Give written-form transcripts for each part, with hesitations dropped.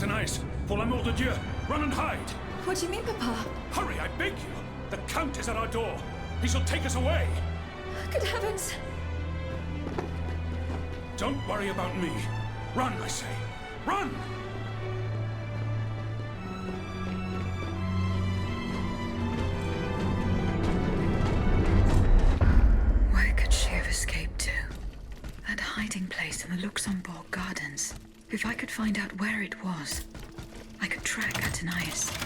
Atenaïs, pour l'amour de Dieu, run and hide! What do you mean, Papa? Hurry, I beg you! The Count is at our door. He shall take us away. Good heavens! Don't worry about me. Run, I say. Run! Where could she have escaped to? That hiding place in the Luxembourg Gardens. If I could find out where it was, I could track Atenaïs.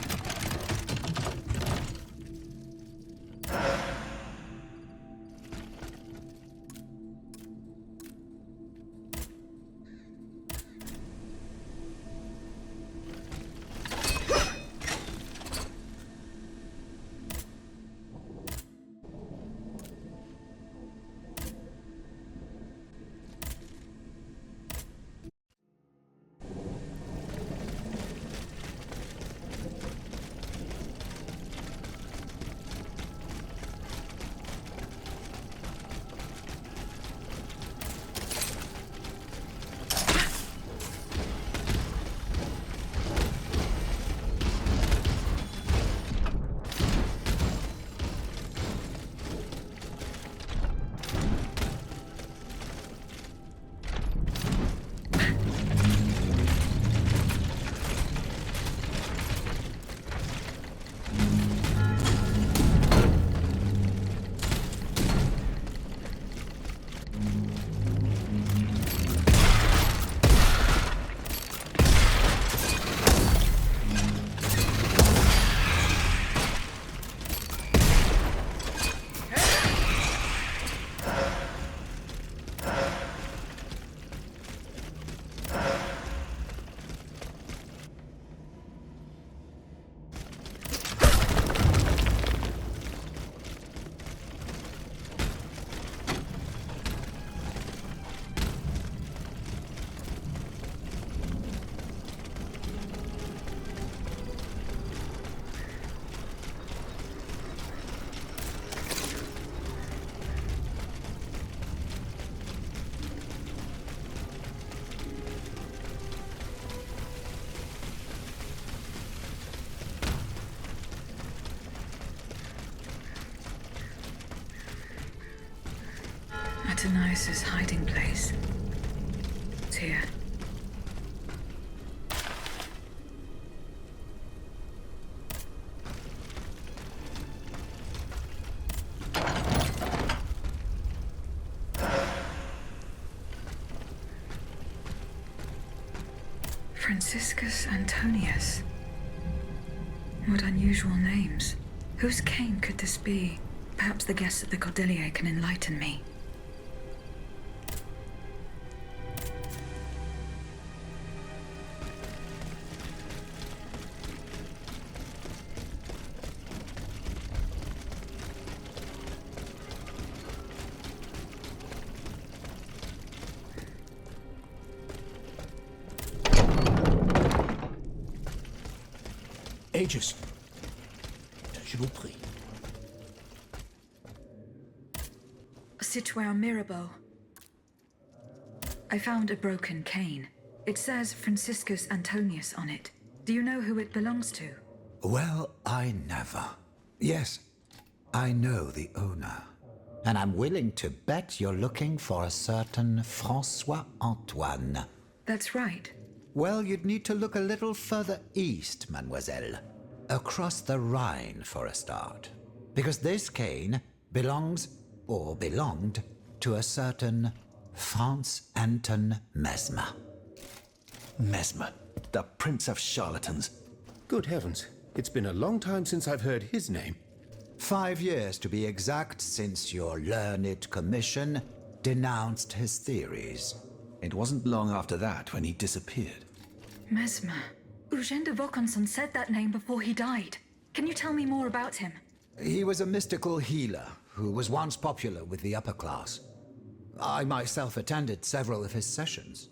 Atenaïs' hiding place. It's here. Franciscus Antonius. What unusual names. Whose cane could this be? Perhaps the guests at the Cordelier can enlighten me. Aegis. Je vous prie. Citoyen Mirabeau. I found a broken cane. It says Franciscus Antonius on it. Do you know who it belongs to? Well, I never. Yes, I know the owner. And I'm willing to bet you're looking for a certain François Antoine. That's right. Well, you'd need to look a little further east, mademoiselle. Across the Rhine for a start. Because this cane belongs, or belonged, to a certain Franz Anton Mesmer. Mesmer, the prince of charlatans. Good heavens, it's been a long time since I've heard his name. 5 years to be exact since your learned commission denounced his theories. It wasn't long after that when he disappeared. Mesmer. Eugène de Vaucanson said that name before he died. Can you tell me more about him? He was a mystical healer who was once popular with the upper class. I myself attended several of his sessions.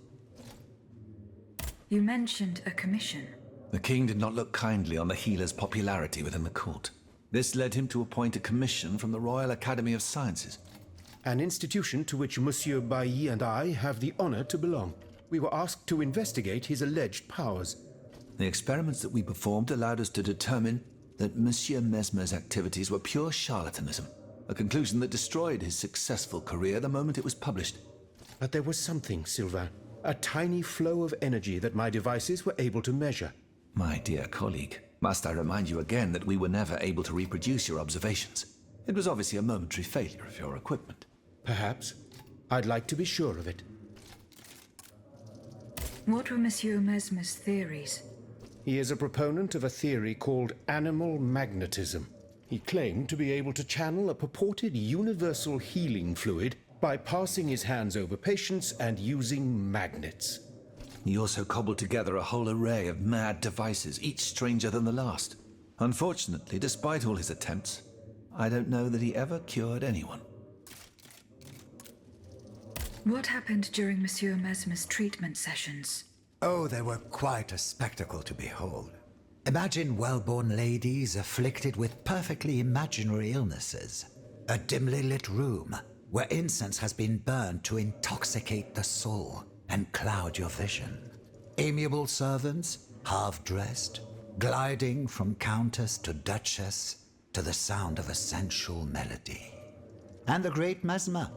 You mentioned a commission. The king did not look kindly on the healer's popularity within the court. This led him to appoint a commission from the Royal Academy of Sciences. An institution to which Monsieur Bailly and I have the honor to belong. We were asked to investigate his alleged powers. The experiments that we performed allowed us to determine that Monsieur Mesmer's activities were pure charlatanism, a conclusion that destroyed his successful career the moment it was published. But there was something, Sylvain. A tiny flow of energy that my devices were able to measure. My dear colleague, must I remind you again that we were never able to reproduce your observations? It was obviously a momentary failure of your equipment. Perhaps. I'd like to be sure of it. What were Monsieur Mesmer's theories? He is a proponent of a theory called animal magnetism. He claimed to be able to channel a purported universal healing fluid by passing his hands over patients and using magnets. He also cobbled together a whole array of mad devices, each stranger than the last. Unfortunately, despite all his attempts, I don't know that he ever cured anyone. What happened during Monsieur Mesmer's treatment sessions? Oh, they were quite a spectacle to behold. Imagine well-born ladies afflicted with perfectly imaginary illnesses. A dimly lit room where incense has been burned to intoxicate the soul and cloud your vision. Amiable servants, half-dressed, gliding from countess to duchess to the sound of a sensual melody. And the great Mesmer,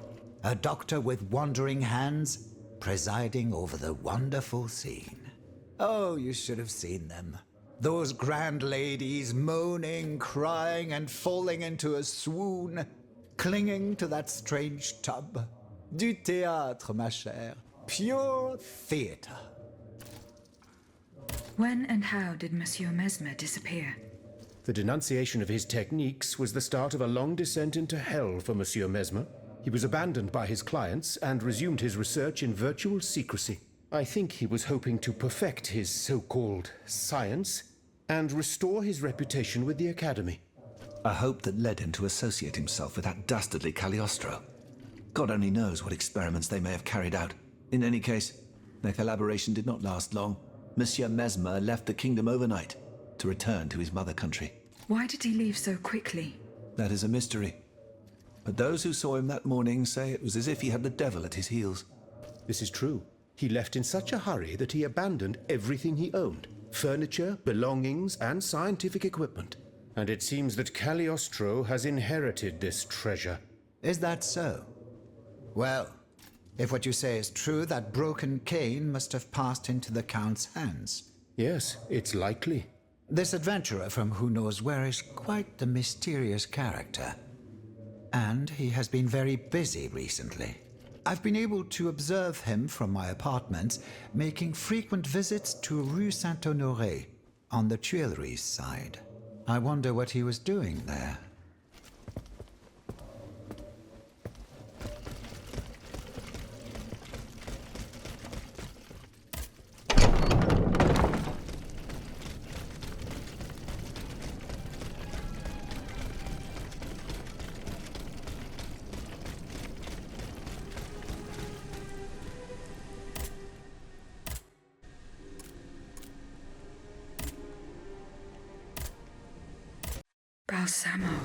a doctor with wandering hands, presiding over the wonderful scene. Oh, you should have seen them. Those grand ladies moaning, crying, and falling into a swoon, clinging to that strange tub. Du théâtre, ma chère. Pure theatre. When and how did Monsieur Mesmer disappear? The denunciation of his techniques was the start of a long descent into hell for Monsieur Mesmer. He was abandoned by his clients and resumed his research in virtual secrecy. I think he was hoping to perfect his so-called science and restore his reputation with the Academy. A hope that led him to associate himself with that dastardly Cagliostro. God only knows what experiments they may have carried out. In any case, their collaboration did not last long. Monsieur Mesmer left the kingdom overnight to return to his mother country. Why did he leave so quickly? That is a mystery. But those who saw him that morning say it was as if he had the devil at his heels. This is true. He left in such a hurry that he abandoned everything he owned. Furniture, belongings, and scientific equipment. And it seems that Cagliostro has inherited this treasure. Is that so? Well, if what you say is true, that broken cane must have passed into the Count's hands. Yes, it's likely. This adventurer from who knows where is quite the mysterious character. And he has been very busy recently. I've been able to observe him from my apartments, making frequent visits to Rue Saint-Honoré on the Tuileries side. I wonder what he was doing there. Balsamo.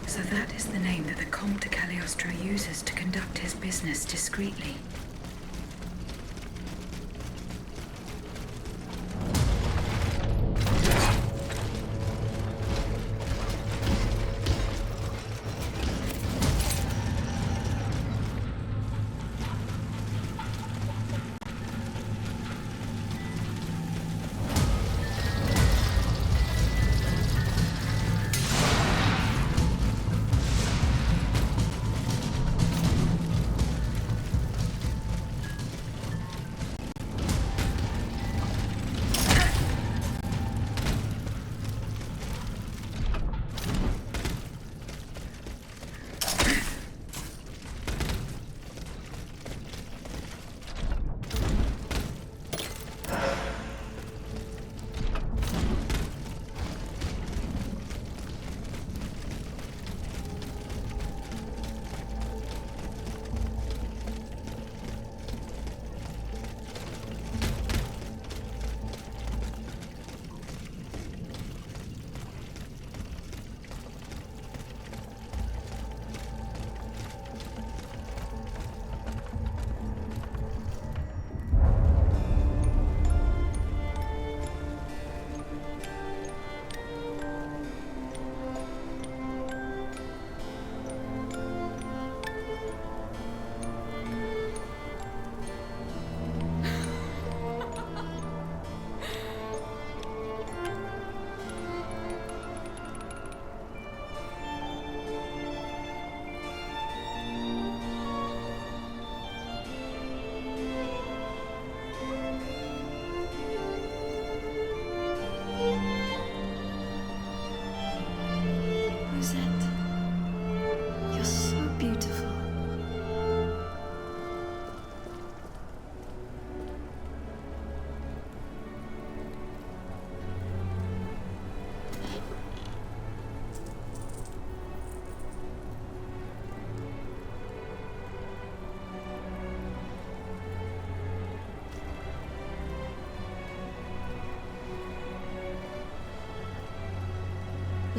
So that is the name that the Comte de Cagliostro uses to conduct his business discreetly.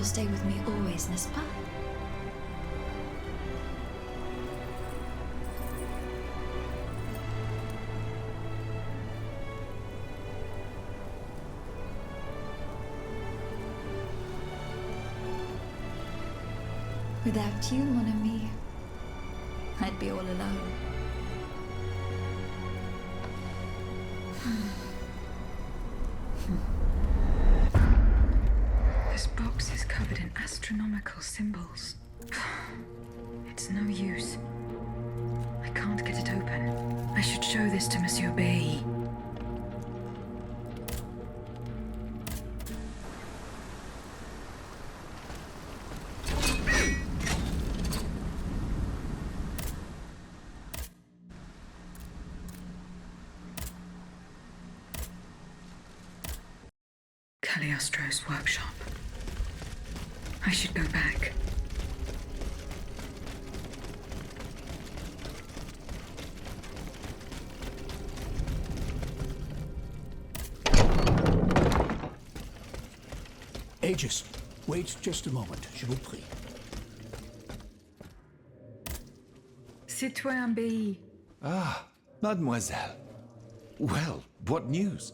will stay with me always, n'est-ce pas? Without you, mon ami, I'd be all alone. This box is covered in astronomical symbols. It's no use. I can't get it open. I should show this to Monsieur Bailly. Cagliostro's workshop. I should go back. Aegis, wait just a moment, je vous prie. Citoyen Bailly. Ah, mademoiselle. Well, what news?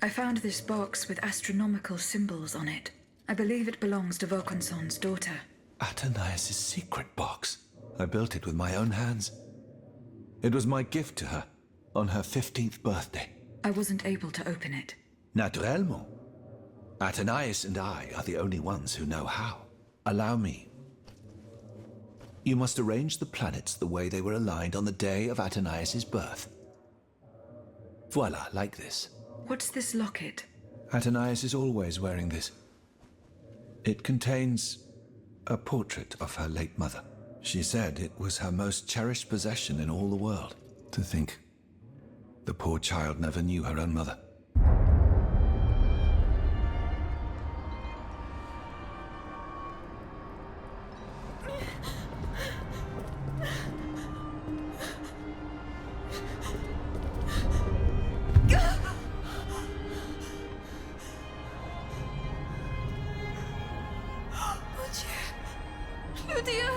I found this box with astronomical symbols on it. I believe it belongs to Vaucanson's daughter. Atenais's secret box. I built it with my own hands. It was my gift to her on her 15th birthday. I wasn't able to open it. Naturellement. Atenais and I are the only ones who know how. Allow me. You must arrange the planets the way they were aligned on the day of Atenais's birth. Voila, like this. What's this locket? Atenais is always wearing this. It contains a portrait of her late mother. She said it was her most cherished possession in all the world. To think, the poor child never knew her own mother. Ludia!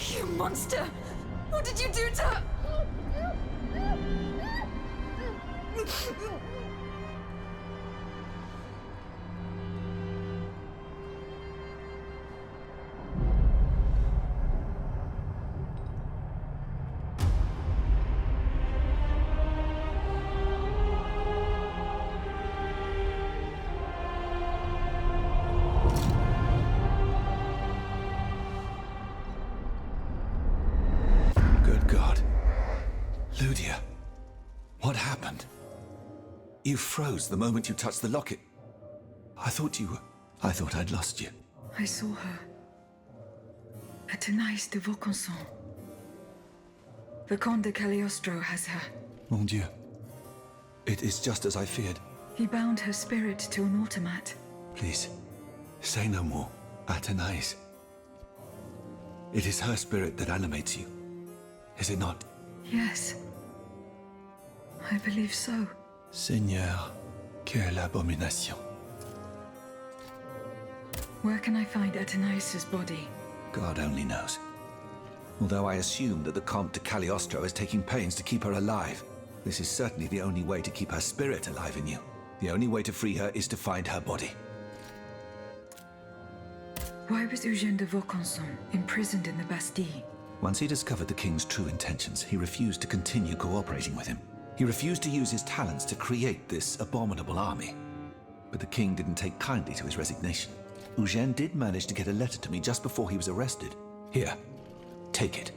You monster! What did you do to her? Good God. Ludia, what happened? You froze the moment you touched the locket. I thought I'd lost you. I saw her. Atenaïs de Vaucanson. The Comte de Cagliostro has her. Mon Dieu. It is just as I feared. He bound her spirit to an automat. Please, say no more. Atenaïs. It is her spirit that animates you. Is it not? Yes. I believe so. Seigneur, quelle abomination. Where can I find Atenaïs's body? God only knows. Although I assume that the Comte de Cagliostro is taking pains to keep her alive, this is certainly the only way to keep her spirit alive in you. The only way to free her is to find her body. Why was Eugène de Vaucanson imprisoned in the Bastille? Once he discovered the king's true intentions, he refused to continue cooperating with him. He refused to use his talents to create this abominable army. But the king didn't take kindly to his resignation. Eugène did manage to get a letter to me just before he was arrested. Here, take it.